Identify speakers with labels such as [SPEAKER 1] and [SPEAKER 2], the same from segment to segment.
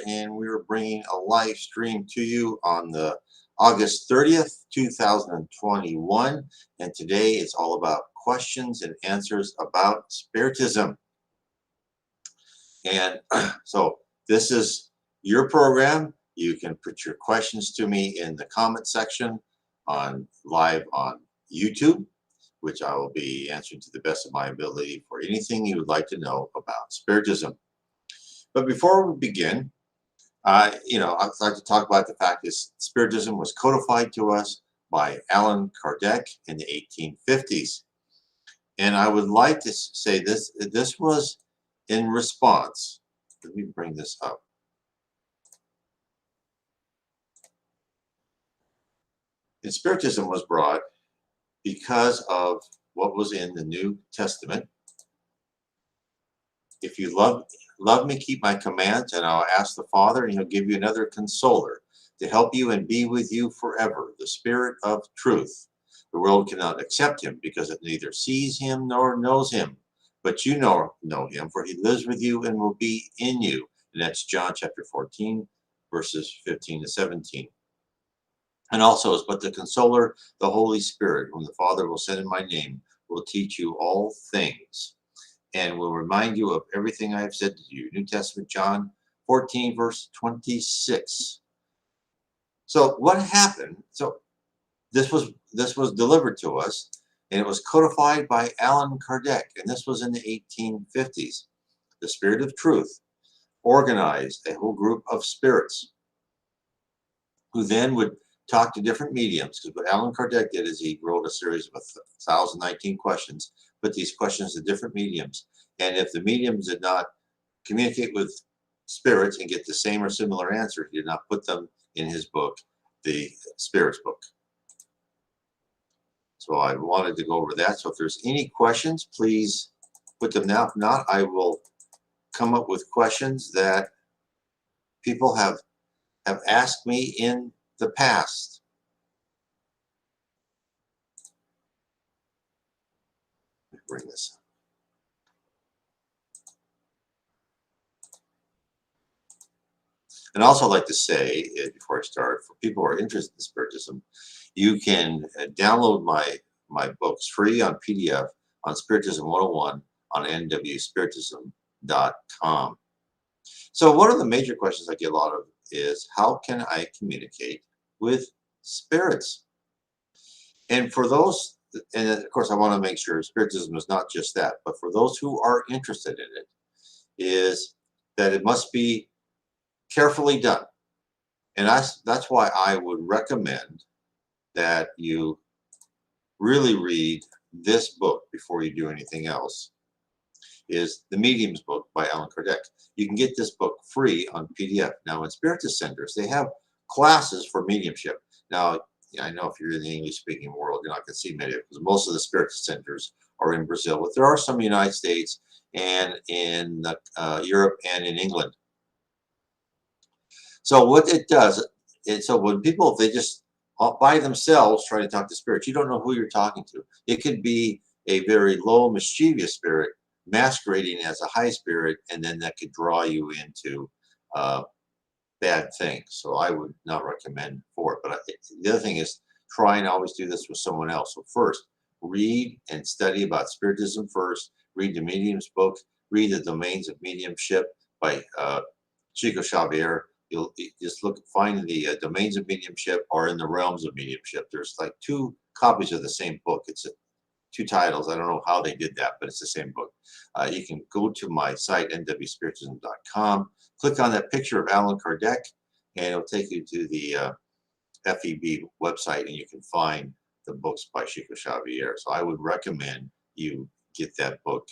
[SPEAKER 1] and we're bringing a live stream to you on the August 30th, 2021. And today it's all about questions and answers about Spiritism. And so this is your program. You can put your questions to me in the comment section live on YouTube, which I will be answering to the best of my ability for anything you would like to know about Spiritism. But before we begin, I'd like to talk about the fact that Spiritism was codified to us by Allan Kardec in the 1850s. And I would like to say this was in response. Let me bring this up. And Spiritism was brought because of what was in the New Testament. If you love me, keep my commands, and I'll ask the Father, and he'll give you another consoler to help you and be with you forever, the Spirit of truth. The world cannot accept him because it neither sees him nor knows him. But you know him, for he lives with you and will be in you. And that's John chapter 14, verses 15 to 17. And also is but the consoler, the Holy Spirit, whom the Father will send in my name, will teach you all things and will remind you of everything I have said to you. New Testament, John 14, verse 26. So what happened? So this was delivered to us, and it was codified by Allan Kardec, and this was in the 1850s. The Spirit of Truth organized a whole group of spirits who then would talk to different mediums, because what Allan Kardec did is he wrote a series of 1,019 questions, put these questions to different mediums, and if the mediums did not communicate with spirits and get the same or similar answer, he did not put them in his book, the Spirits book. So I wanted to go over that. So if there's any questions, please put them now. If not, I will come up with questions that people have asked me in the past. Let me bring this up. And also I'd like to say, before I start, for people who are interested in Spiritism, you can download my books free on PDF on Spiritism 101 on nwspiritism.com. So one of the major questions I get a lot of is, how can I communicate with spirits? And for those, and of course I want to make sure Spiritism is not just that, but for those who are interested in it, is that it must be carefully done. And that's why I would recommend that you really read this book before you do anything else, is The Medium's Book by Allan Kardec. You can get this book free on PDF. Now in Spiritist centers, they have classes for mediumship. Now, I know if you're in the English-speaking world, you're not going to see many, because most of the Spiritist centers are in Brazil, but there are some in the United States and in Europe and in England. So what it does, so when people, if they just by themselves try to talk to spirits, you don't know who you're talking to. It could be a very low, mischievous spirit masquerading as a high spirit, and then that could draw you into bad things. So I would not recommend for it. But the other thing is, try and always do this with someone else. So first, read and study about Spiritism first. Read the Medium's book. Read the Domains of Mediumship by Chico Xavier. You'll just find the Domains of Mediumship or In the Realms of Mediumship. There's like 2 copies of the same book. It's 2 titles. I don't know how they did that, but it's the same book. You can go to my site, nwspiritism.com, click on that picture of Allan Kardec, and it'll take you to the FEB website, and you can find the books by Chico Xavier. So I would recommend you get that book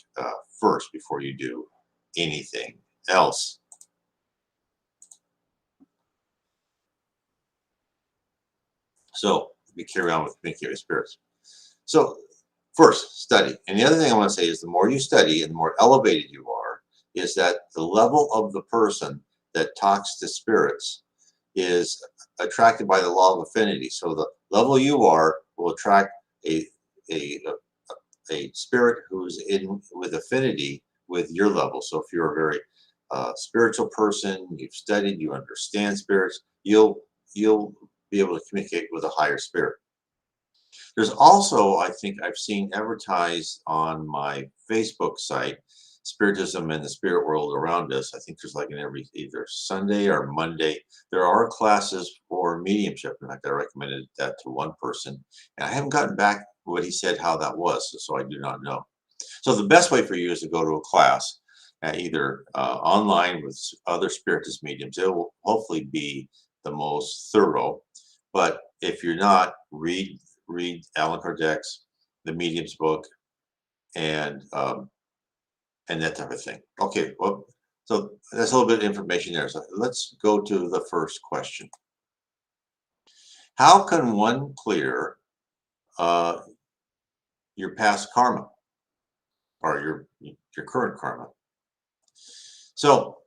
[SPEAKER 1] first before you do anything else. So we carry on with communicating with spirits. So first, study. And the other thing I want to say is, the more you study and the more elevated you are, is that the level of the person that talks to spirits is attracted by the law of affinity. So the level you are will attract a spirit who's in with affinity with your level. So if you're a very spiritual person, you've studied, you understand spirits, you'll be able to communicate with a higher spirit. There's also, I think I've seen advertised on my Facebook site, Spiritism and the Spirit World Around Us. I think there's like an every either Sunday or Monday. There are classes for mediumship. In fact, I recommended that to one person, and I haven't gotten back what he said how that was, so I do not know. So the best way for you is to go to a class, either online with other spiritist mediums. It will hopefully be the most thorough. But if you're not, read Alan Kardec's The Medium's book and that type of thing. Okay, well, so that's a little bit of information there. So let's go to the first question. How can one clear uh, your past karma or your current karma? So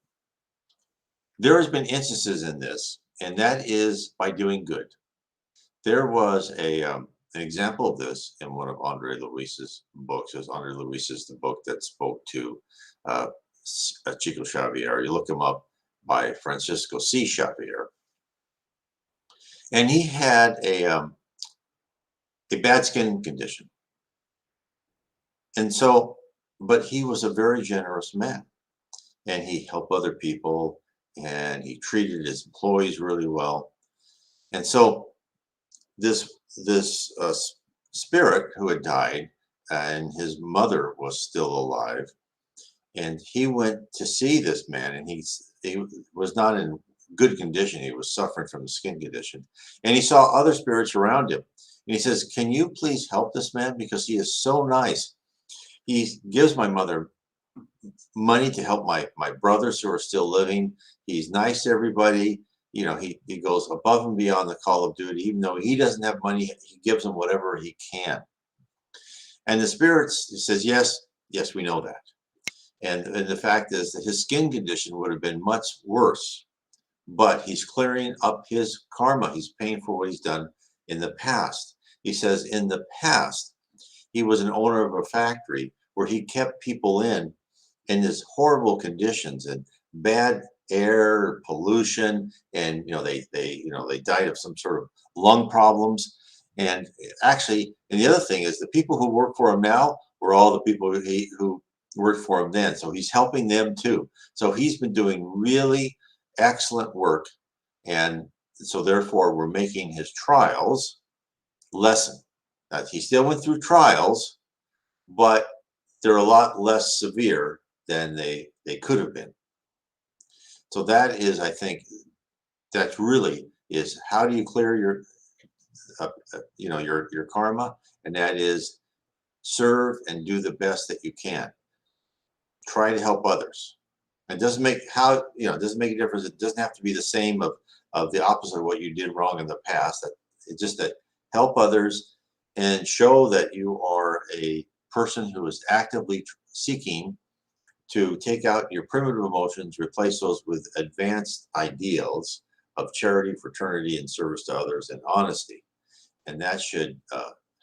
[SPEAKER 1] there has been instances in this, and that is by doing good. There was an example of this in one of Andre Luis's books. It was Andre Luis's the book that spoke to uh, Chico Xavier. You look him up by Francisco C. Xavier, and he had a bad skin condition, and so, but he was a very generous man, and he helped other people, and he treated his employees really well, and so this spirit who had died, and his mother was still alive, and he went to see this man, and he was not in good condition. He was suffering from the skin condition, and he saw other spirits around him, and he says, "Can you please help this man, because he is so nice. He gives my mother money to help my brothers who are still living. He's nice to everybody. You know, he goes above and beyond the call of duty. Even though he doesn't have money, he gives them whatever he can." And the spirits says, "Yes, yes, we know that." And the fact is that his skin condition would have been much worse, but he's clearing up his karma. He's paying for what he's done in the past. He says in the past, he was an owner of a factory where he kept people in this horrible conditions and bad air, pollution, and they died of some sort of lung problems. And actually, and the other thing is the people who work for him now were all the people who worked for him then. So he's helping them too. So he's been doing really excellent work, and so therefore we're making his trials lessen. Now, he still went through trials, but they're a lot less severe than they could have been. So that is, I think, that really is how do you clear your karma, and that is serve and do the best that you can. Try to help others. It doesn't make it doesn't make a difference. It doesn't have to be the same of the opposite of what you did wrong in the past. That it's just that help others and show that you are a person who is actively seeking to take out your primitive emotions, replace those with advanced ideals of charity, fraternity, and service to others, and honesty. And that should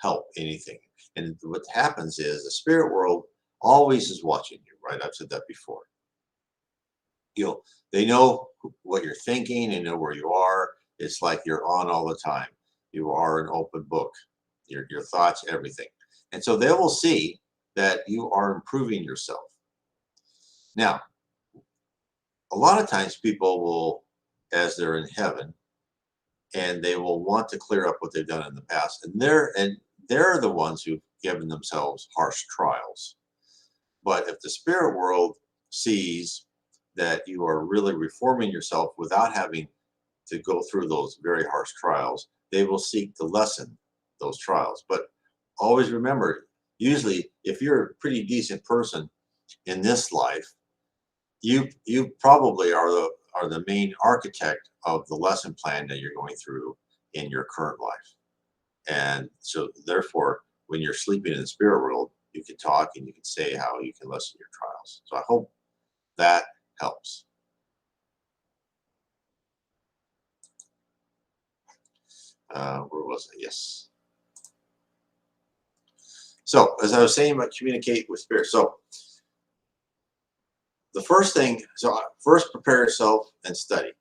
[SPEAKER 1] help anything. And what happens is the spirit world always is watching you, right? I've said that before. They know what you're thinking, they know where you are. It's like you're on all the time. You are an open book, your thoughts, everything. And so they will see that you are improving yourself. Now, a lot of times people will, as they're in heaven, and they will want to clear up what they've done in the past. And they're the ones who've given themselves harsh trials. But if the spirit world sees that you are really reforming yourself without having to go through those very harsh trials, they will seek to lessen those trials. But always remember, usually if you're a pretty decent person in this life, you probably are the main architect of the lesson plan that you're going through in your current life. And so therefore, when you're sleeping in the spirit world, you can talk and you can say how you can lessen your trials. So I hope that helps. Where was I? Yes. So as I was saying about communicate with spirit. So the first thing, so first prepare yourself and study.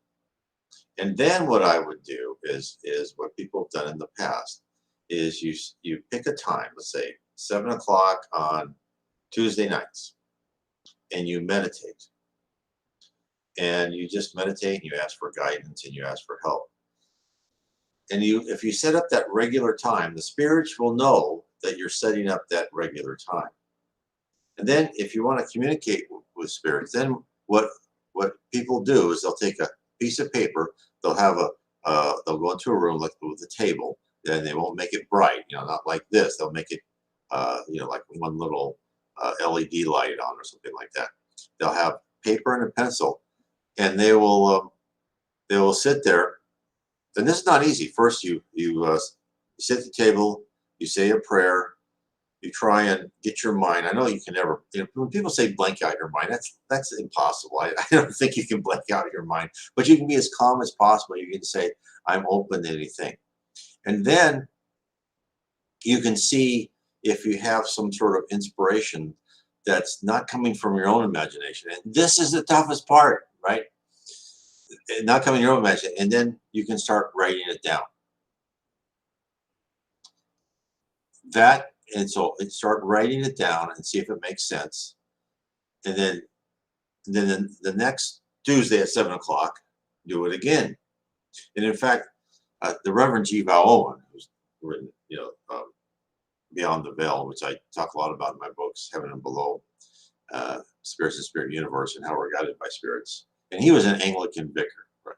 [SPEAKER 1] And then what I would do is what people have done in the past is you pick a time, let's say 7 o'clock on Tuesday nights, and you meditate. And you just meditate and you ask for guidance and you ask for help. And if you set up that regular time, the spirits will know that you're setting up that regular time. And then if you want to communicate with spirits, then what people do is they'll take a piece of paper, they'll have they'll go into a room like with a table, and they won't make it bright, not like this. They'll make it, like one little LED light on or something like that. They'll have paper and a pencil, and they will sit there. And this is not easy. First, you sit at the table, you say a prayer, you try and get your mind. I know you can never. When people say blank out your mind, that's impossible. I don't think you can blank out your mind, but you can be as calm as possible. You can say, "I'm open to anything," and then you can see if you have some sort of inspiration that's not coming from your own imagination. And this is the toughest part, right? Not coming from your own imagination, and then you can start writing it down. So start writing it down and see if it makes sense. And then the next Tuesday at 7 o'clock, do it again. And in fact, the Reverend G. Val Owen, who's written, Beyond the Veil, which I talk a lot about in my books, Heaven and Below, Spirits and Spirit Universe, and How We're Guided by Spirits. And he was an Anglican vicar, right?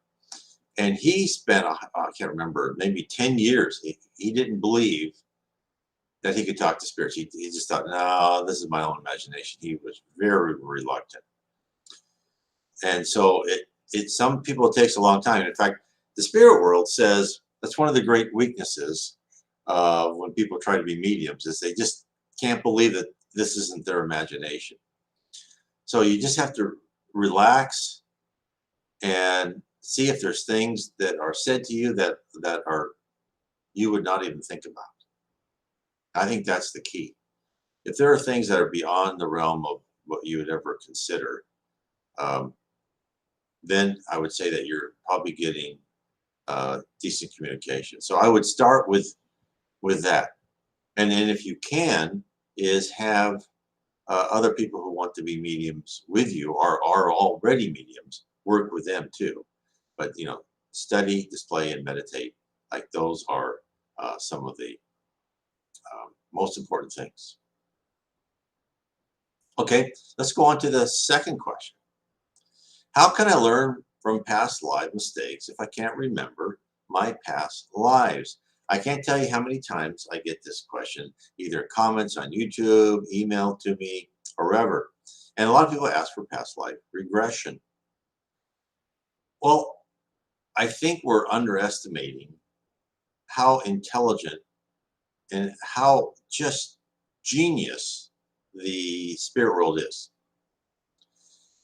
[SPEAKER 1] And he spent, I can't remember, maybe 10 years. He didn't believe that he could talk to spirits. He just thought, no, this is my own imagination. He was very reluctant. And so some people, it takes a long time. In fact, the spirit world says that's one of the great weaknesses when people try to be mediums, is they just can't believe that this isn't their imagination. So you just have to relax and see if there's things that are said to you that are you would not even think about. I think that's the key. If there are things that are beyond the realm of what you would ever consider, then I would say that you're probably getting decent communication. So I would start with that, and then if you can, is have other people who want to be mediums with you or are already mediums work with them too. But study, display, and meditate. Like those are some of the most important things. Okay, let's go on to the second question. How can I learn from past life mistakes if I can't remember my past lives? I can't tell you how many times I get this question, either comments on YouTube, email to me, or wherever. And a lot of people ask for past life regression. Well, I think we're underestimating how intelligent and how just genius the spirit world is.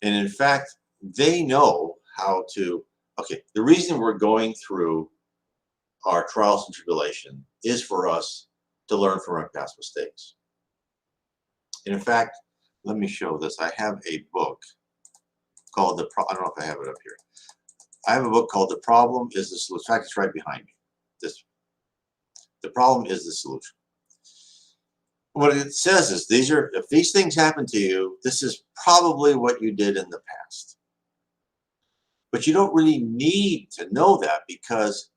[SPEAKER 1] And in fact, they know how to, okay, the reason we're going through our trials and tribulation is for us to learn from our past mistakes. And in fact, let me show this. I have a book called I don't know if I have it up here. I have a book called The Problem is the Solution. In fact, it's right behind me. The Problem is the Solution. What it says is if these things happen to you, this is probably what you did in the past. But you don't really need to know that, because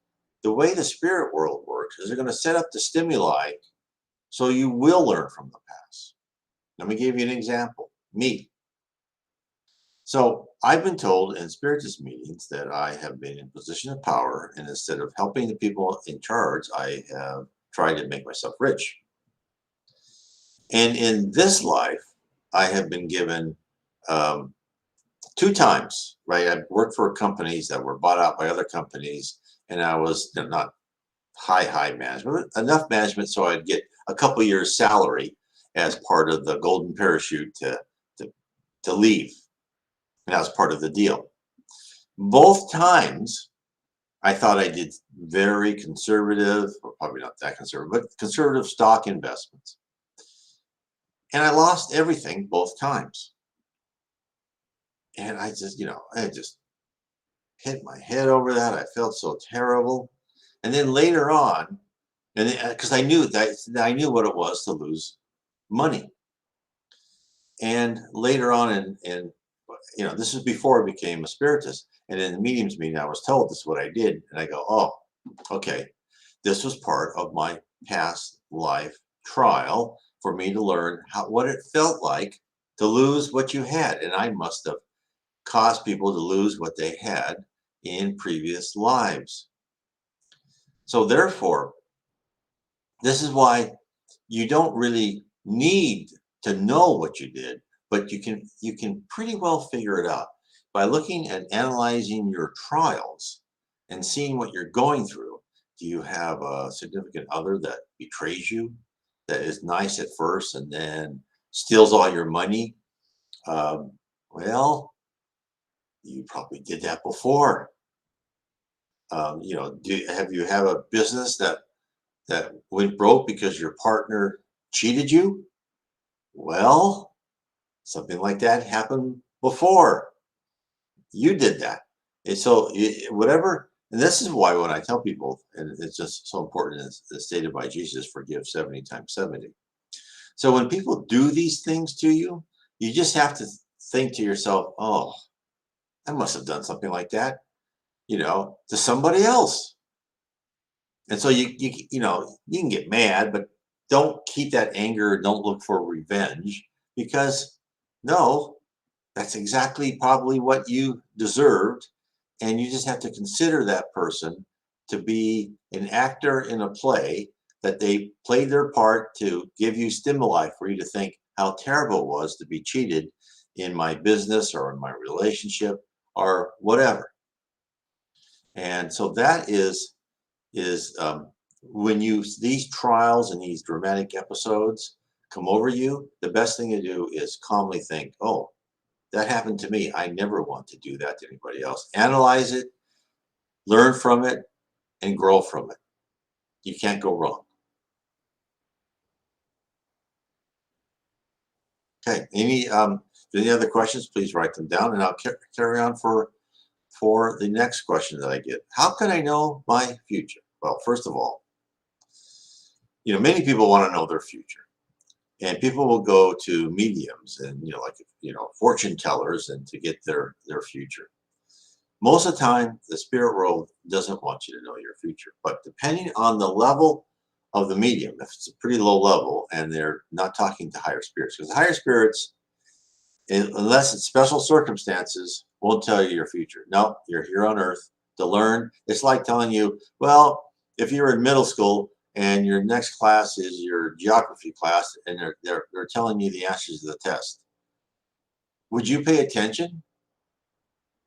[SPEAKER 1] the way the spirit world works is they're going to set up the stimuli so you will learn from the past. Let me give you an example. Me. So I've been told in Spiritism meetings that I have been in a position of power, and instead of helping the people in charge, I have tried to make myself rich. And in this life, I have been given 2 times, right? I worked for companies that were bought out by other companies, and I was not high management, but enough management so I'd get a couple years salary as part of the golden parachute to leave. And that was part of the deal. Both times, I thought I did very conservative, or probably not that conservative, but conservative stock investments. And I lost everything both times. And I just hit my head over that. I felt so terrible. And then later on, and because I knew what it was to lose money. And later on, this is before I became a spiritist. And in the mediums meeting, I was told this is what I did. And I go, oh, okay. This was part of my past life trial for me to learn what it felt like to lose what you had. And I must have caused people to lose what they had in previous lives. So therefore, this is why you don't really need to know what you did, but you can pretty well figure it out by looking and analyzing your trials and seeing what you're going through. Do you have a significant other that betrays you, that is nice at first and then steals all your money? Well, you probably did that before. Have you have a business that went broke because your partner cheated you? Well, something like that happened before. You did that. And so whatever, and this is why when I tell people, and it's just so important, as stated by Jesus, forgive 70 times 70. So when people do these things to you, you just have to think to yourself, oh, I must have done something like that, to somebody else. And so you can get mad, but don't keep that anger. Don't look for revenge, because no, that's exactly probably what you deserved. And you just have to consider that person to be an actor in a play, that they played their part to give you stimuli for you to think how terrible it was to be cheated in my business or in my relationship or whatever. And so that is when these trials and these dramatic episodes come over you, the best thing to do is calmly think, oh, that happened to me. I never want to do that to anybody else. Analyze it, learn from it, and grow from it. You can't go wrong. Okay. Any other questions? Please write them down, and I'll carry on for the next question that I get. How can I know my future? Well, first of all, many people want to know their future. And people will go to mediums and fortune tellers and to get their future. Most of the time, the spirit world doesn't want you to know your future. But depending on the level of the medium, if it's a pretty low level and they're not talking to higher spirits, because the higher spirits, unless it's special circumstances, won't tell you your future. No, you're here on Earth to learn. It's like telling you, well, if you're in middle school and your next class is your geography class, and they're telling you the answers to the test, would you pay attention?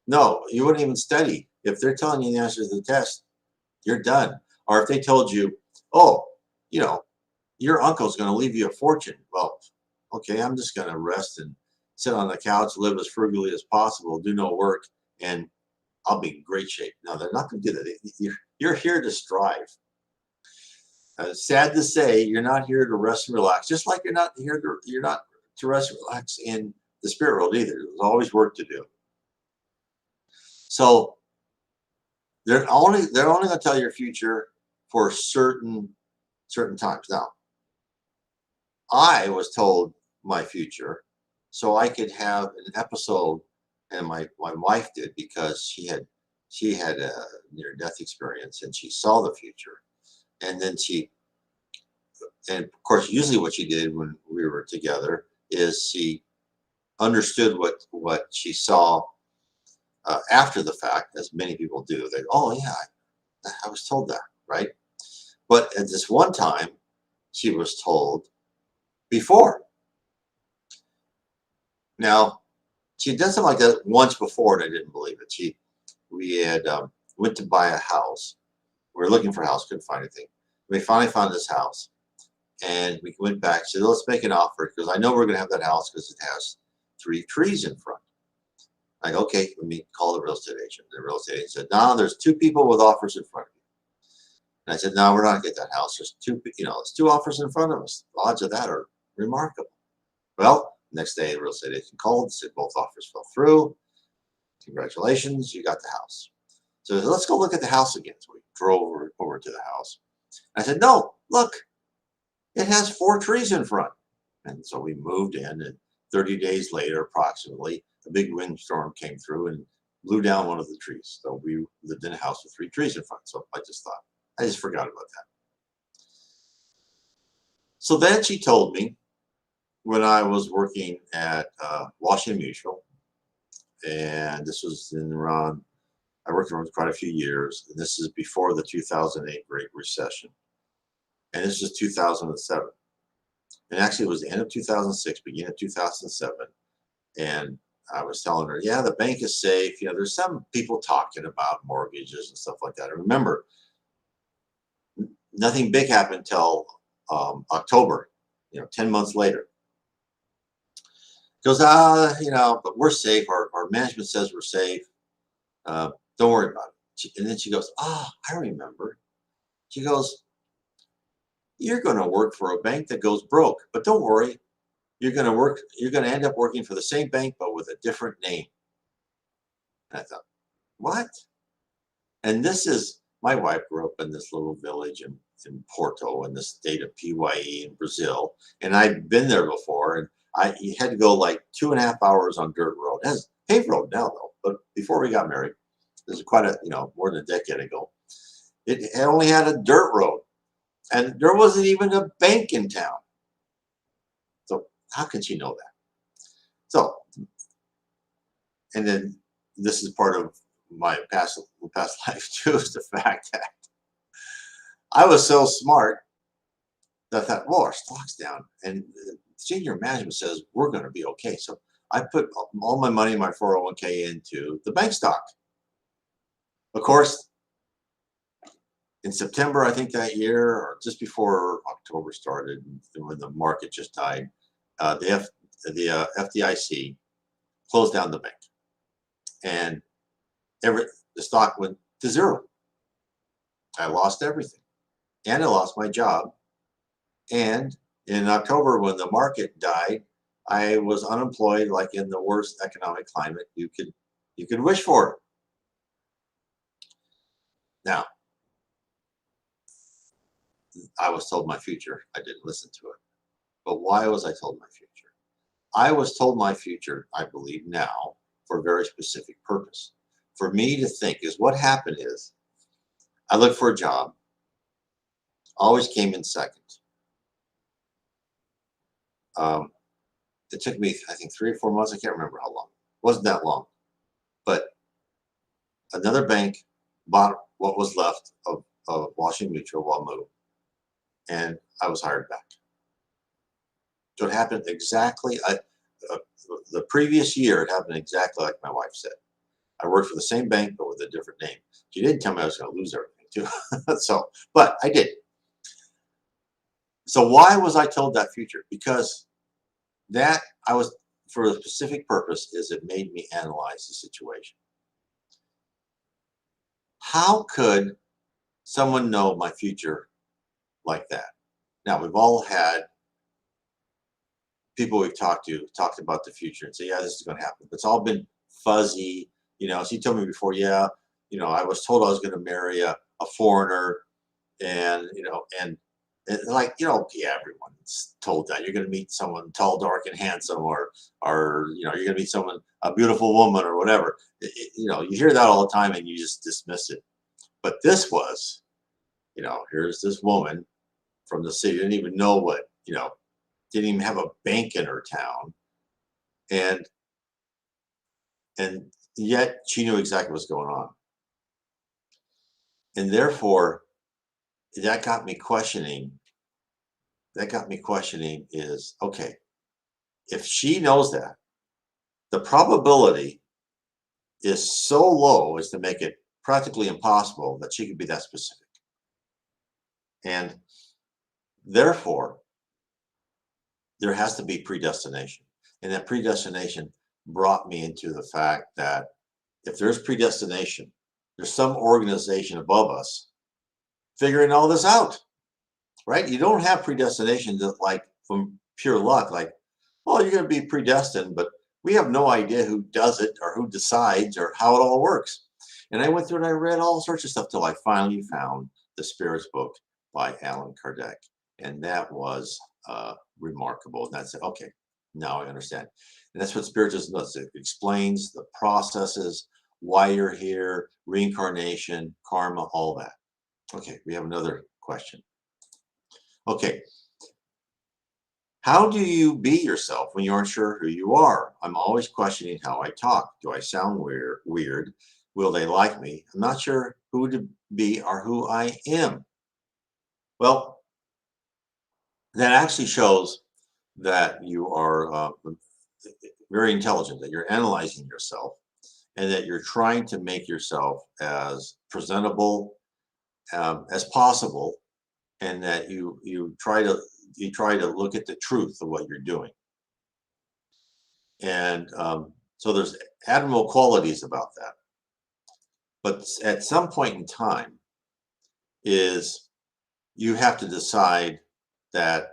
[SPEAKER 1] No, you wouldn't even study. If they're telling you the answers to the test, you're done. Or if they told you, oh, you know, your uncle's going to leave you a fortune. Well, okay, I'm just going to rest and sit on the couch, live as frugally as possible, do no work, and I'll be in great shape. No, they're not going to do that. You're here to strive. Sad to say, you're not here to rest and relax. Just like you're not to rest and relax in the spirit world either. There's always work to do. So they're only going to tell your future for certain times. Now, I was told my future so I could have an episode, and my wife did, because she had a near death experience and she saw the future, and then and of course usually what she did when we were together is she understood what she saw after the fact, as many people do. They, oh yeah, I was told that, right? But at this one time, she was told before. Now, she had done something like that once before, and I didn't believe it. We had went to buy a house. We were looking for a house, couldn't find anything. We finally found this house, and we went back. She said, let's make an offer, because I know we're going to have that house because it has 3 trees in front. I go, okay, let me call the real estate agent. The real estate agent said, no, there's 2 people with offers in front of you. And I said, no, we're not going to get that house. There's it's 2 offers in front of us. The odds of that are remarkable. Well, next day, the real estate agent called, said both offers fell through. Congratulations, you got the house. So let's go look at the house again. So we drove over to the house. I said, no, look, it has 4 trees in front. And so we moved in, and 30 days later, approximately, a big windstorm came through and blew down one of the trees. So we lived in a house with 3 trees in front. So I just forgot about that. So then she told me, when I was working at Washington Mutual, and this was in around, I worked for quite a few years, and this is before the 2008 Great Recession, and this was 2007. And actually, it was the end of 2006, beginning of 2007. And I was telling her, yeah, the bank is safe. You know, there's some people talking about mortgages and stuff like that. And remember, nothing big happened until October, 10 months later. Goes, but we're safe. Our management says we're safe. Don't worry about it. And then she goes, I remember. She goes, you're going to work for a bank that goes broke, but don't worry. You're going to end up working for the same bank, but with a different name. And I thought, what? And my wife grew up in this little village in Porto, in the state of PYE in Brazil. And I'd been there before, and you had to go like 2.5 hours on dirt road. It has paved road now, though. But before we got married, this is quite more than a decade ago. It only had a dirt road, and there wasn't even a bank in town. So how could she know that? So, and then this is part of my past life too, is the fact that I was so smart that I thought, well, our stock's down, and senior management says we're going to be okay. So I put all my money in my 401k into the bank stock. Of course, in September, I think that year, or just before October started, when the market just died, the FDIC closed down the bank, and the stock went to zero. I lost everything, and I lost my job. And in October, when the market died, I was unemployed, like in the worst economic climate you could wish for. Now, I was told my future. I didn't listen to it. But why was I told my future? I was told my future, I believe now, for a very specific purpose. For me to think is what happened is I looked for a job, always came in second. It took me, I think, 3 or 4 months. I can't remember how long. It wasn't that long. But another bank bought what was left of Washington Mutual while moved, and I was hired back. So it happened exactly, the previous year, it happened exactly like my wife said. I worked for the same bank, but with a different name. She didn't tell me I was going to lose everything, too. But I did. So why was I told that future? Because that I was, for a specific purpose, is it made me analyze the situation. How could someone know my future like that? Now, we've all had people we've talked about the future and say, yeah, this is going to happen. It's all been fuzzy. She told me before, yeah, I was told I was going to marry a foreigner, and, like, yeah, everyone's told that you're going to meet someone tall, dark, and handsome, or you're going to meet someone, a beautiful woman, or whatever. You hear that all the time and you just dismiss it. But this was, here's this woman from the city, didn't even know what, didn't even have a bank in her town. And yet she knew exactly what's going on. And therefore, that got me questioning is, okay, if she knows that, the probability is so low as to make it practically impossible that she could be that specific. And therefore, there has to be predestination. And that predestination brought me into the fact that if there's predestination, there's some organization above us figuring all this out, right? You don't have predestination that, like, from pure luck, like, well, you're going to be predestined, but We have no idea who does it or who decides or how it all works. And I went through and I read all sorts of stuff till I finally found the Spirits book by Allan Kardec. And that was remarkable. And that's it. Okay, now I understand. And that's what Spiritism does. It explains the processes, why you're here, reincarnation, karma, all that. Okay, we have another question. Okay, how do you be yourself when you aren't sure who you are? I'm always questioning how I talk. Do I sound weird? Will they like me? I'm not sure who to be or who I am. Well, that actually shows that you are very intelligent, that you're analyzing yourself, and that you're trying to make yourself as presentable as possible, and that you try to look at the truth of what you're doing. And so there's admirable qualities about that. But at some point in time, is you have to decide that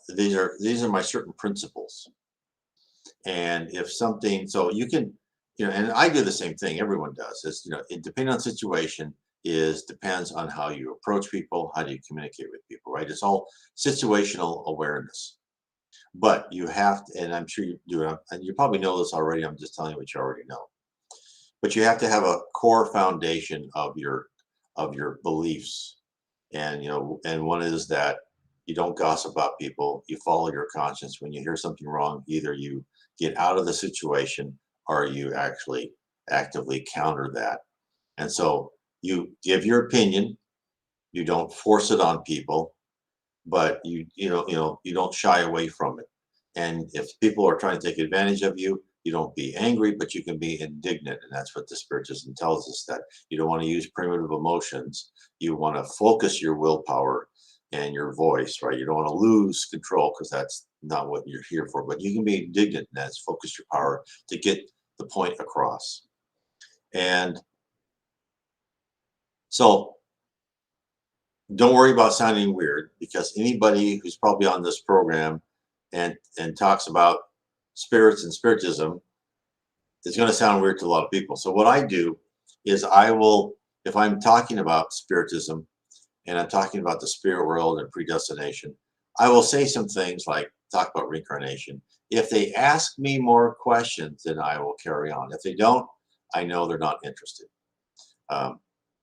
[SPEAKER 1] these are my certain principles. And if something, so you can, and I do the same thing. Everyone does. It's it depending on situation depends on how you approach people, how do you communicate with people, right? It's all situational awareness. But you have to, and I'm sure you do, and you probably know this already. I'm just telling you what you already know. But you have to have a core foundation of your beliefs, and and one is that you don't gossip about people. You follow your conscience. When you hear something wrong, either you get out of the situation or you actually actively counter that. And so you give your opinion. You don't force it on people, but you don't shy away from it. And if people are trying to take advantage of you, you don't be angry, but you can be indignant. And that's what the Spiritism tells us, that you don't want to use primitive emotions. You want to focus your willpower and your voice, right? You don't want to lose control, because that's not what you're here for. But you can be indignant, and that's focus your power to get the point across. And so don't worry about sounding weird, because anybody who's probably on this program and talks about spirits and spiritism is going to sound weird to a lot of people. So what I do is I will, if I'm talking about spiritism and I'm talking about the spirit world and predestination, I will say some things like talk about reincarnation. If they ask me more questions, then I will carry on. If they don't, I know they're not interested.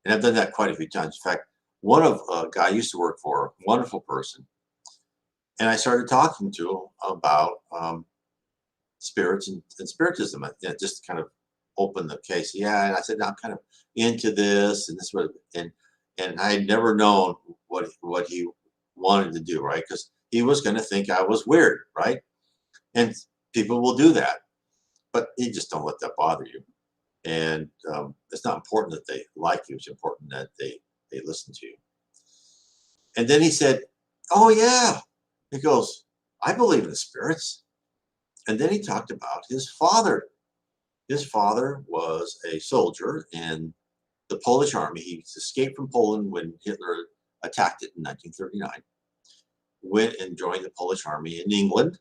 [SPEAKER 1] And I've done that quite a few times. In fact, one of a guy I used to work for, wonderful person, and I started talking to him about spirits and spiritism. Just kind of opened the case. Yeah, and I said, no, I'm kind of into this and this, and I had never known what he wanted to do, right? Because he was going to think I was weird, right? And people will do that, but you just don't let that bother you. And it's not important that they like you. It's important that they listen to you. And then he said, oh yeah. He goes, I believe in the spirits. And then he talked about his father. His father was a soldier in the Polish army. He escaped from Poland when Hitler attacked it in 1939. Went and joined the Polish army in England.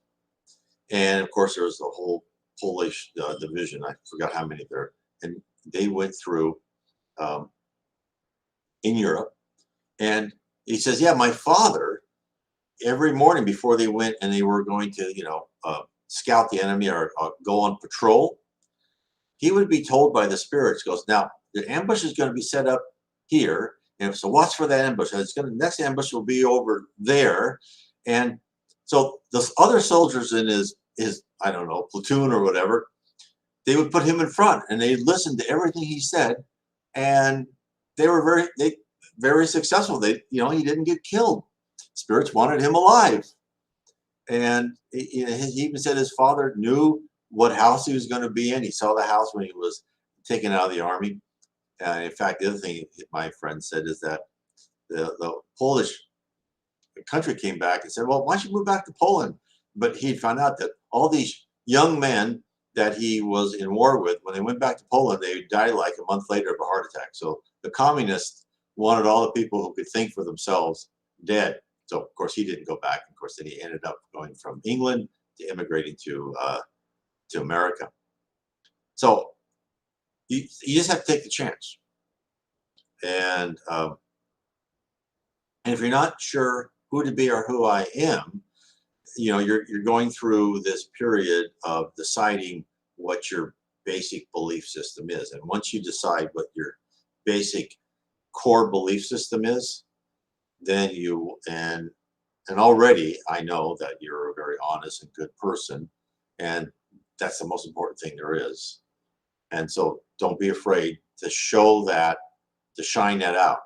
[SPEAKER 1] And of course, there was the whole Polish division. I forgot how many there. And they went through in Europe. And he says, yeah, my father, every morning before they went and they were going to, scout the enemy or go on patrol, he would be told by the spirits, goes, now, the ambush is going to be set up here. And so watch for that ambush. The next ambush will be over there. And so the other soldiers in his I don't know, platoon or whatever, they would put him in front and they listened to everything he said. And they were very successful. He didn't get killed. Spirits wanted him alive. And he even said his father knew what house he was going to be in. He saw the house when he was taken out of the army. In fact, the other thing my friend said is that the Polish country came back and said, well, why don't you move back to Poland? But he found out that all these young men that he was in war with, when they went back to Poland, they died like a month later of a heart attack. So the communists wanted all the people who could think for themselves dead. So, of course, he didn't go back. Of course, then he ended up going from England to immigrating to America. So you just have to take the chance. And and if you're not sure who to be or who I am, you're going through this period of deciding what your basic belief system is. And once you decide what your basic core belief system is, then and already I know that you're a very honest and good person, and that's the most important thing there is. And so don't be afraid to show that, to shine that out.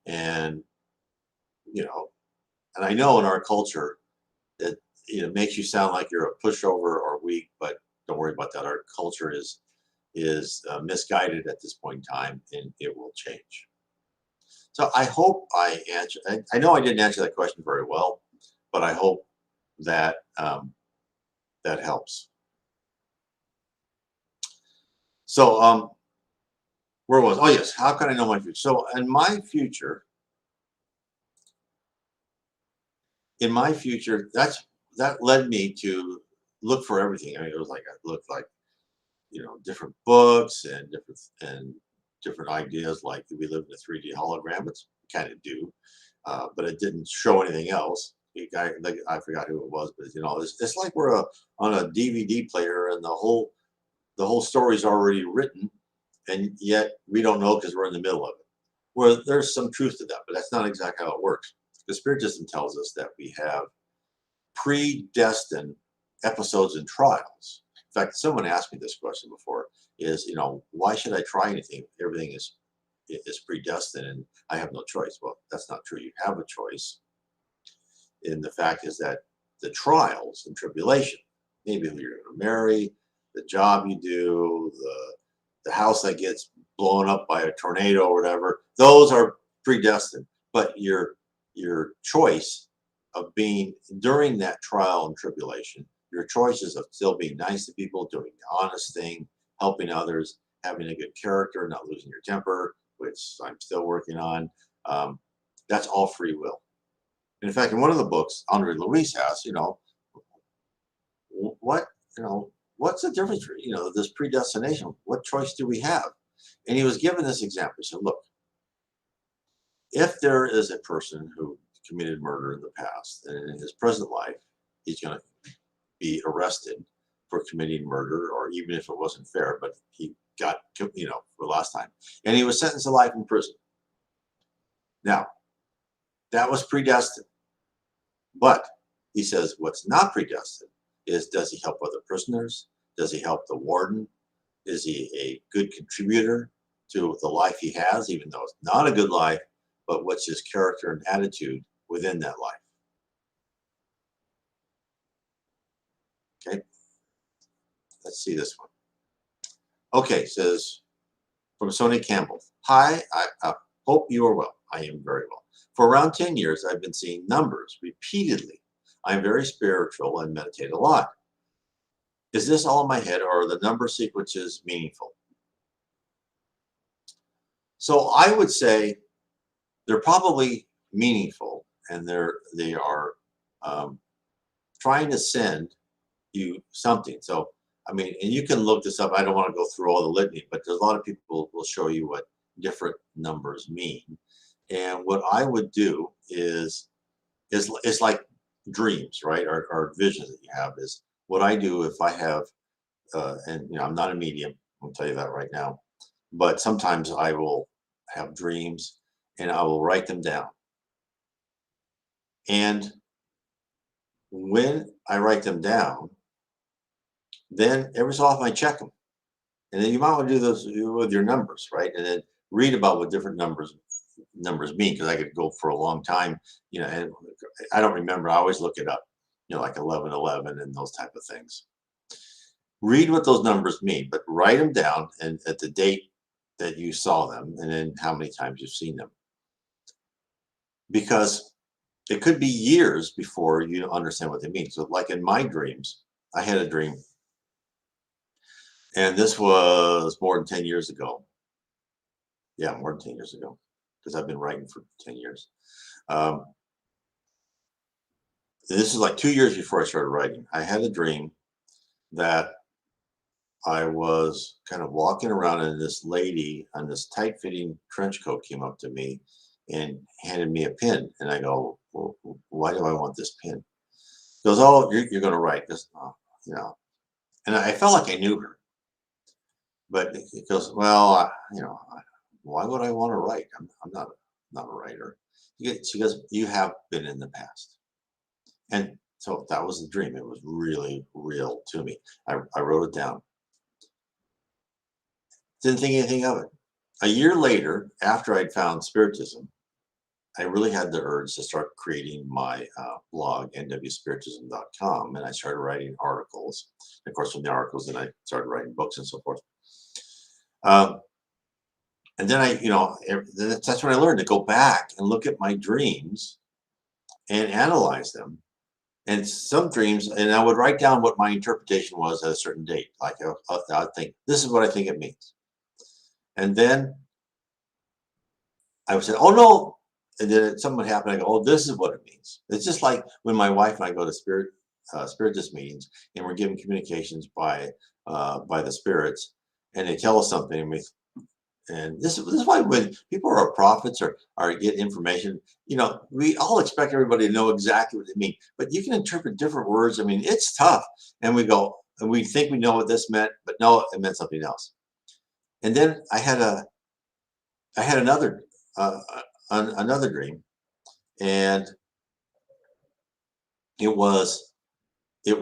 [SPEAKER 1] And you know, and I know in our culture that makes you sound like you're a pushover or weak, but don't worry about that. Our culture is misguided at this point in time, and it will change. So I hope I answer. I know I didn't answer that question very well, but I hope that that helps. So where was? Oh yes, how can I know my future? So in my future, that led me to look for everything. I mean, it was like I looked like different books and different ideas. Like, do we live in a 3D hologram? It's kind of do, but it didn't show anything else. I forgot who it was, but it's like we're on a DVD player, and the whole story's already written, and yet we don't know because we're in the middle of it. Well, there's some truth to that, but that's not exactly how it works. The Spiritism tells us that we have predestined episodes and trials. In fact, someone asked me this question before: is why should I try anything? Everything is predestined, and I have no choice. Well, that's not true. You have a choice. And the fact is that the trials and tribulation, maybe who you're going to marry, the job you do, the house that gets blown up by a tornado or whatever, those are predestined. But your choice of being during that trial and tribulation, your choices of still being nice to people, doing the honest thing, helping others, having a good character, not losing your temper, which I'm still working on. That's all free will. In fact, in one of the books, Andre Luis asks, what, what's the difference? This predestination. What choice do we have? And he was given this example. He said, look, if there is a person who committed murder in the past, and in his present life, he's going to be arrested for committing murder, or even if it wasn't fair, but he got, for the last time, and he was sentenced to life in prison. Now, that was predestined. But he says what's not predestined is, does he help other prisoners? Does he help the warden? Is he a good contributor to the life he has, even though it's not a good life, but what's his character and attitude within that life? Okay, let's see this one. Okay, says from Sonny Campbell. Hi, I hope you are well. I am very well. For around 10 years, I've been seeing numbers repeatedly. I'm very spiritual and meditate a lot. Is this all in my head, or are the number sequences meaningful? So I would say they're probably meaningful, and they are trying to send you something. So I mean, and you can look this up. I don't want to go through all the litany, but there's a lot of people will show you what different numbers mean. And what I would do is it's like dreams, right? Or visions that you have. Is what I do if I have, and I'm not a medium. I'll tell you that right now. But sometimes I will have dreams, and I will write them down. And when I write them down, then every so often I check them. And then you might want to do those with your numbers, right? And then read about what different numbers mean, because I could go for a long time, and I don't remember. I always look it up, like 1111 and those type of things. Read what those numbers mean, but write them down and at the date that you saw them, and then how many times you've seen them. Because it could be years before you understand what they mean. So like in my dreams, I had a dream, and this was more than 10 years ago. Yeah, more than 10 years ago, because I've been writing for 10 years. Um, this is like 2 years before I started writing. I had a dream that I was kind of walking around and this lady on this tight-fitting trench coat came up to me and handed me a pin. And I go, well, why do I want this pin? She goes, oh, you're going to write this, you know. And I felt like I knew her, but it goes, well, why would I want to write? I'm not a writer. She goes, you have been in the past. And so that was the dream. It was really real to me. I wrote it down. Didn't think anything of it. A year later, after I'd found Spiritism, I really had the urge to start creating my blog, nwspiritism.com, and I started writing articles. And of course, from the articles, then I started writing books and so forth. And then that's when I learned to go back and look at my dreams and analyze them. And some dreams, and I would write down what my interpretation was at a certain date. Like I'd think, this is what I think it means. And then I would say, oh no. And then something would happen. I go, oh, this is what it means. It's just like when my wife and I go to spiritist meetings and we're given communications by the spirits, and they tell us something, and this is why when people are prophets or get information, we all expect everybody to know exactly what they mean, but you can interpret different words. I mean, it's tough. And we go, and we think we know what this meant, but no, it meant something else. And then I had another another dream, and it was I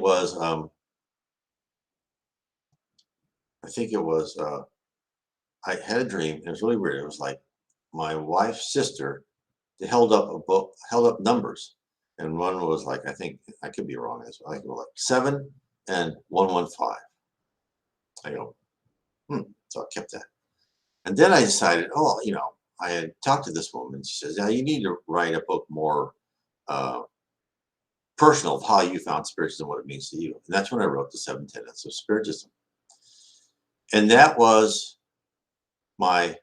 [SPEAKER 1] think it was I had a dream. It was really weird. It was like my wife's sister. They held up a book, held up numbers, and one was like, I think I could be wrong as well. I think it was like 7 and 115. I go, so I kept that. And then I decided, I had talked to this woman. She says, yeah, you need to write a book more personal of how you found Spiritism and what it means to you. And that's when I wrote the 7 Tenets of Spiritism. And that was my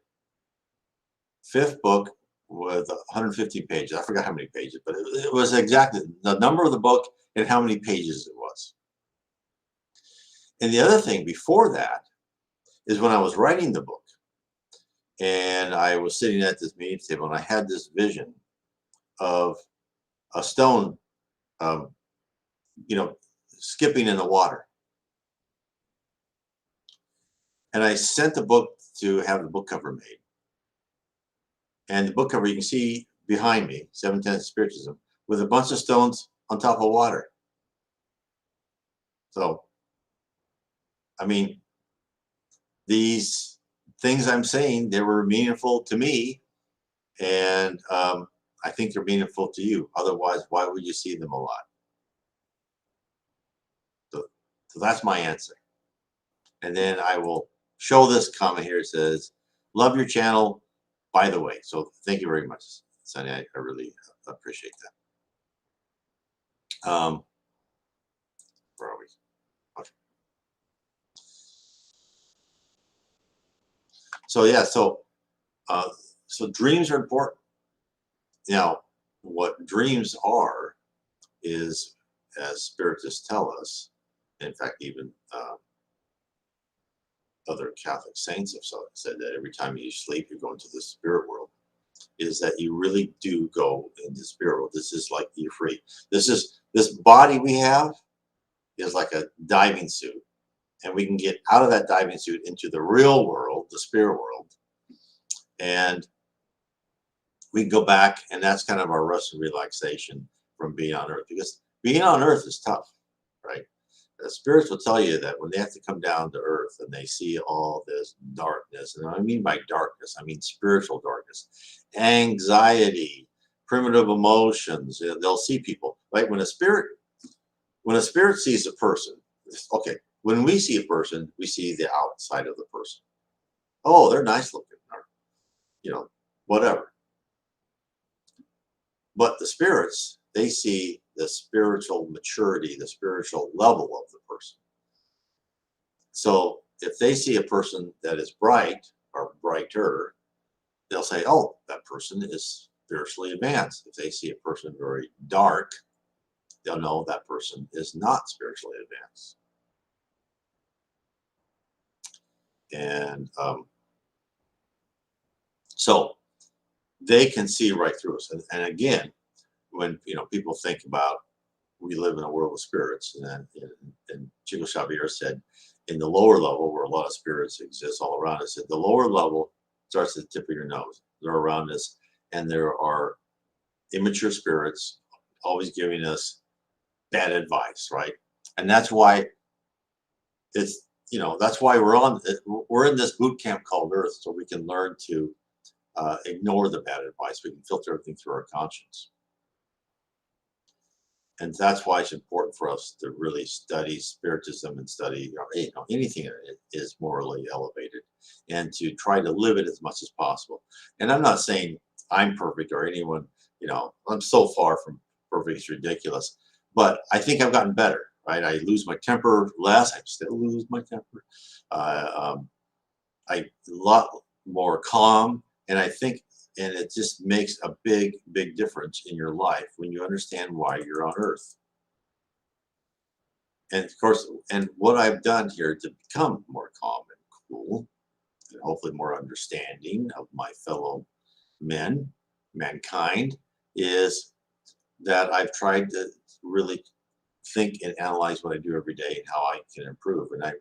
[SPEAKER 1] 5th book with 150 pages. I forgot how many pages, but it was exactly the number of the book and how many pages it was. And the other thing before that is when I was writing the book and I was sitting at this meeting table and I had this vision of a stone, skipping in the water. And I sent the book to have the book cover made. And the book cover, you can see behind me, 7 Tenets of Spiritism, with a bunch of stones on top of water. So, I mean, these things I'm saying, they were meaningful to me, and I think they're meaningful to you. Otherwise, why would you see them a lot? So that's my answer. And then I will show this comment here. It says, love your channel, by the way. So thank you very much, Sonny. I really appreciate that. Where are we? Okay. So yeah, so dreams are important. Now, what dreams are is, as spiritists tell us, in fact, even other Catholic saints have said that every time you sleep, you go into the spirit world, is that you really do go into the spirit world. This is like you're free. This body we have is like a diving suit, and we can get out of that diving suit into the real world, the spirit world, and we can go back, and that's kind of our rest and relaxation from being on earth, because being on earth is tough, right? The spirits will tell you that when they have to come down to earth and they see all this darkness, and I mean by darkness, I mean spiritual darkness, anxiety, primitive emotions, they'll see people, right? When a spirit sees a person, okay, when we see a person, we see the outside of the person. Oh, they're nice looking, or, whatever. But the spirits, they see the spiritual maturity, the spiritual level of the person. So if they see a person that is bright or brighter, they'll say, oh, that person is spiritually advanced. If they see a person very dark, they'll know that person is not spiritually advanced. And so they can see right through us. And again, when people think about we live in a world of spirits, and Chico Xavier said, in the lower level where a lot of spirits exist all around us, the lower level starts at the tip of your nose. They're around us, and there are immature spirits always giving us bad advice, right? And that's why that's why we're in this boot camp called Earth, so we can learn to ignore the bad advice. We can filter everything through our conscience. And that's why it's important for us to really study Spiritism and study anything that is morally elevated, and to try to live it as much as possible. And I'm not saying I'm perfect or anyone, I'm so far from perfect, it's ridiculous. But I think I've gotten better, right? I lose my temper less. I still lose my temper. I a lot more calm, and I think, and it just makes a big, big difference in your life when you understand why you're on Earth. And of course, and what I've done here to become more calm and cool, and hopefully more understanding of my fellow mankind, is that I've tried to really think and analyze what I do every day and how I can improve. And I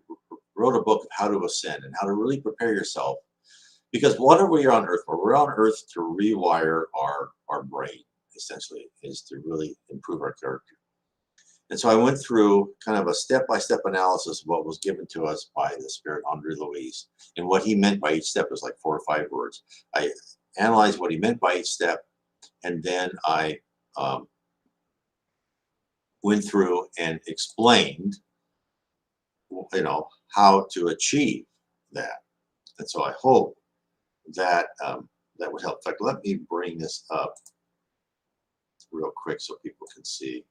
[SPEAKER 1] wrote a book of how to ascend and how to really prepare yourself. Because what are we on Earth for? We're on Earth to rewire our brain, essentially, is to really improve our character. And so I went through kind of a step-by-step analysis of what was given to us by the Spirit Andre Luis. And what he meant by each step was like 4 or 5 words. I analyzed what he meant by each step, and then I went through and explained, how to achieve that. And so I hope that that would help. In fact, let me bring this up real quick so people can see.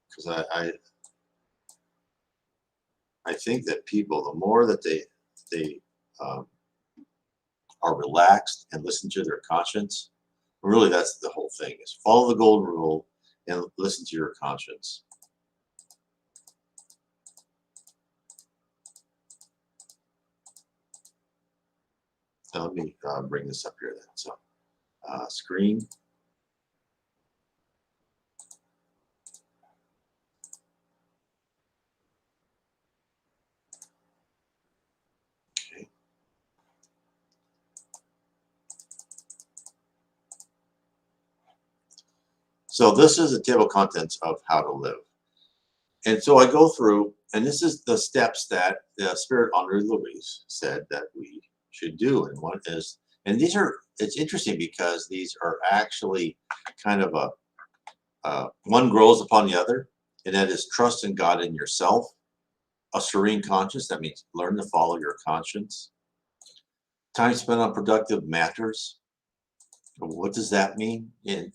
[SPEAKER 1] Because I think that people, the more that they are relaxed and listen to their conscience, really that's the whole thing, is follow the golden rule and listen to your conscience. So let me bring this up here then. So screen. Okay. So this is the table of contents of how to live. And so I go through, and this is the steps that the Spirit Andre Luis said that we should do. And one is, and these are, it's interesting because these are actually kind of one grows upon the other, and that is trust in God and yourself. A serene conscience, that means learn to follow your conscience. Time spent on productive matters. What does that mean? And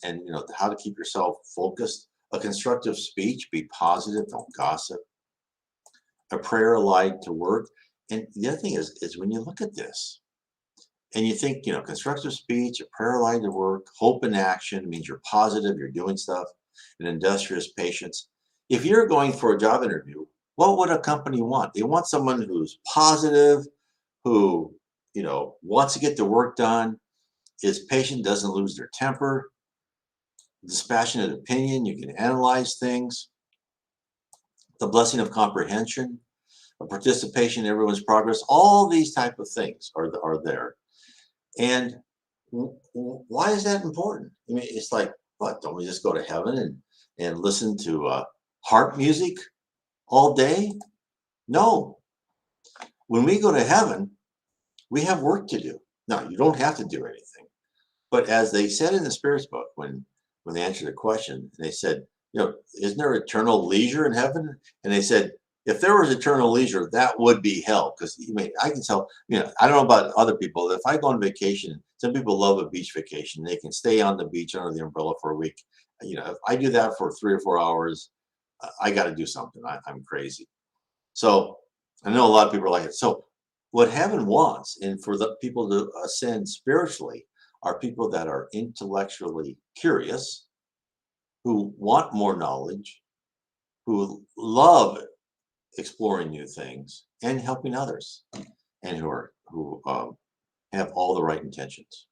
[SPEAKER 1] how to keep yourself focused. A constructive speech, be positive, don't gossip. A prayer allied to work. And the other thing is when you look at this and you think, constructive speech, a prayer allied to work, hope in action means you're positive, you're doing stuff, and industrious patience. If you're going for a job interview, what would a company want? They want someone who's positive, who, wants to get the work done, is patient, doesn't lose their temper, dispassionate opinion, you can analyze things, the blessing of comprehension, a participation in everyone's progress. All these type of things are there. And why is that important? I mean, it's like, what, don't we just go to heaven and listen to harp music all day? No. When we go to heaven, we have work to do. Now, you don't have to do anything. But as they said in the Spirit's book, when they answered the question, they said, isn't there eternal leisure in heaven? And they said, if there was eternal leisure, that would be hell. Because I can tell, I don't know about other people. If I go on vacation, some people love a beach vacation. They can stay on the beach under the umbrella for a week. If I do that for 3 or 4 hours, I got to do something. I'm crazy. So I know a lot of people are like it. So what heaven wants, and for the people to ascend spiritually, are people that are intellectually curious, who want more knowledge, who love exploring new things and helping others, and who have all the right intentions.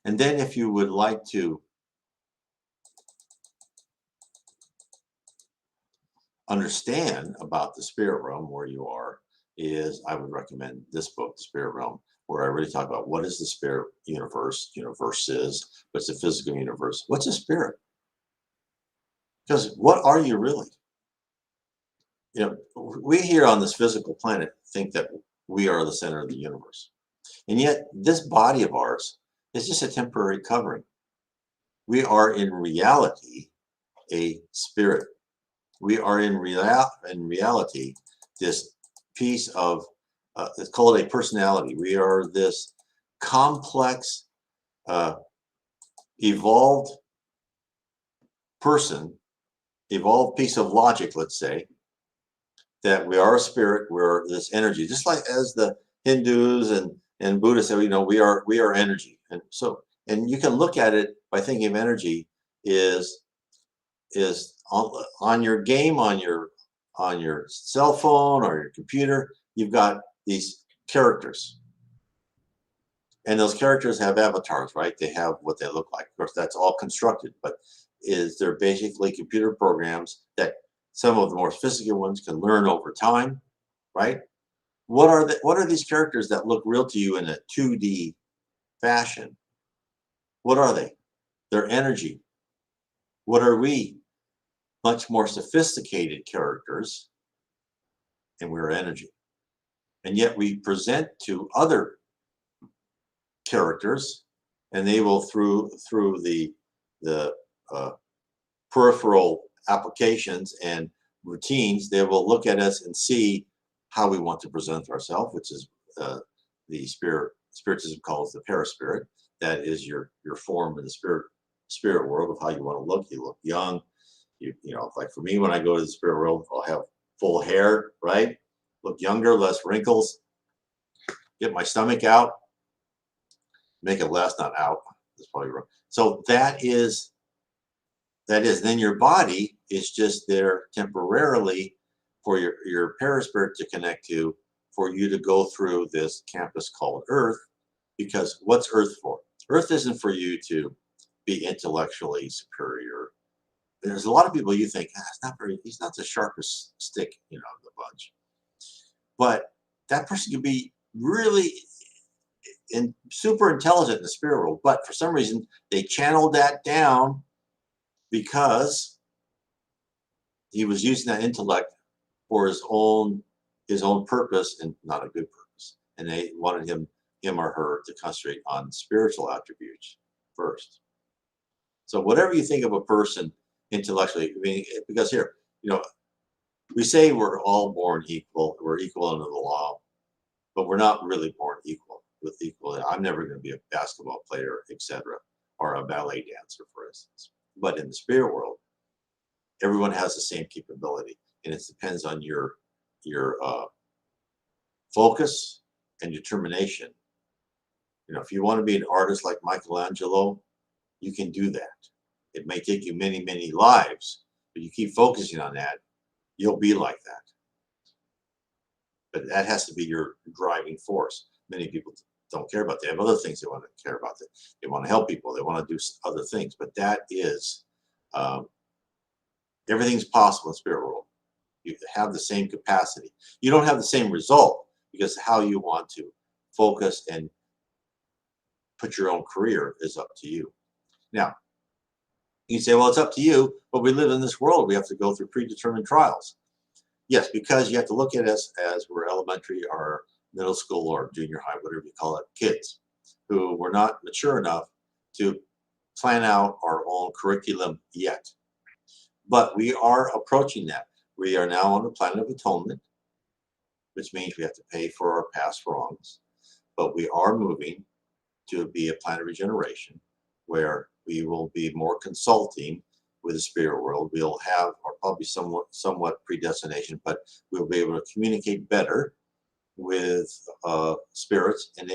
[SPEAKER 1] And then if you would like to understand about the spirit realm where you are, is I would recommend this book, The Spirit Realm, where I really talk about what is the spirit universe is, what's the physical universe, what's a spirit? Because what are you really? We here on this physical planet think that we are the center of the universe. And yet this body of ours is just a temporary covering. We are in reality a spirit. We are in reality this piece of, it's called a personality. We are this complex, evolved person, evolved piece of logic, let's say, that we are a spirit, we're this energy, just like as the Hindus and Buddhists say, we are energy. And so, and you can look at it by thinking of energy is on your game, on your cell phone or your computer, you've got these characters, and those characters have avatars, right? They have what they look like. Of course, that's all constructed, but they're basically computer programs that some of the more sophisticated ones can learn over time, right? What are these characters that look real to you in a 2D fashion? What are they? They're energy. What are we? Much more sophisticated characters, and we're energy. And yet we present to other characters, and they will through the peripheral applications and routines, they will look at us and see how we want to present ourselves, which is the spiritism calls the perispirit. That is your form in the spirit world of how you want to look. You look young. Like for me, when I go to the spirit world, I'll have full hair, right? Look younger, less wrinkles. Get my stomach out. Make it less, not out. That's probably wrong. So that is. Then your body is just there temporarily for your perispirit to connect to, for you to go through this campus called Earth. Because what's Earth for? Earth isn't for you to be intellectually superior. There's a lot of people you think, he's not the sharpest stick, of the bunch. But that person can be really super intelligent in the spirit world, but for some reason they channeled that down because he was using that intellect for his own purpose, and not a good purpose. And they wanted him or her to concentrate on spiritual attributes first. So whatever you think of a person intellectually, because here, we say we're all born equal, we're equal under the law, but we're not really born equal. I'm never going to be a basketball player, etc., or a ballet dancer, for instance. But in the spirit world, everyone has the same capability, and it depends on your focus and determination. If you want to be an artist like Michelangelo, you can do that. It may take you many, many lives, but you keep focusing on that, you'll be like that. But that has to be your driving force. Many people don't care about that. They have other things they want to care about. They want to help people. They want to do other things. But that is, everything's possible in the spirit world. You have the same capacity. You don't have the same result, because how you want to focus and put your own career is up to you. Now, you say, well, it's up to you, but we live in this world. We have to go through predetermined trials. Yes, because you have to look at us as we're elementary or middle school or junior high, whatever you call it, kids who were not mature enough to plan out our own curriculum yet. But we are approaching that. We are now on the planet of atonement, which means we have to pay for our past wrongs. But we are moving to be a planet of regeneration, where we will be more consulting with the spirit world. We'll have, or probably somewhat predestination, but we'll be able to communicate better with spirits, and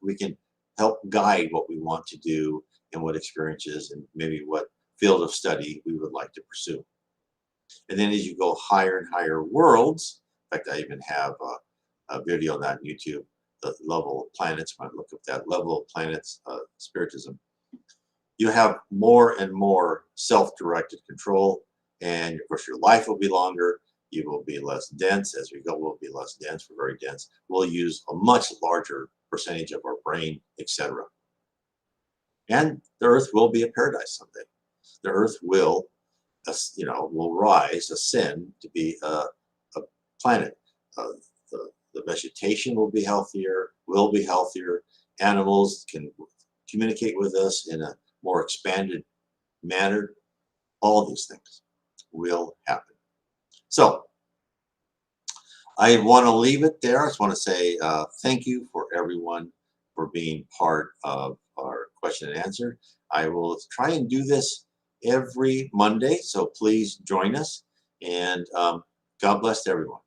[SPEAKER 1] we can help guide what we want to do and what experiences and maybe what field of study we would like to pursue. And then as you go higher and higher worlds, in fact, I even have a video on that on YouTube, the level of planets. When I look up that level of planets, Spiritism, you have more and more self-directed control, and of course your life will be longer. You will be less dense. As we go, we'll be less dense. We're very dense. We'll use a much larger percentage of our brain, etc. And the Earth will be a paradise someday. The Earth will, will rise, ascend to be a planet. The vegetation will be healthier. Animals can communicate with us in a more expanded manner. All these things will happen. So I want to leave it there. I just want to say thank you for everyone for being part of our question and answer. I will try and do this every Monday, so please join us. And God bless everyone.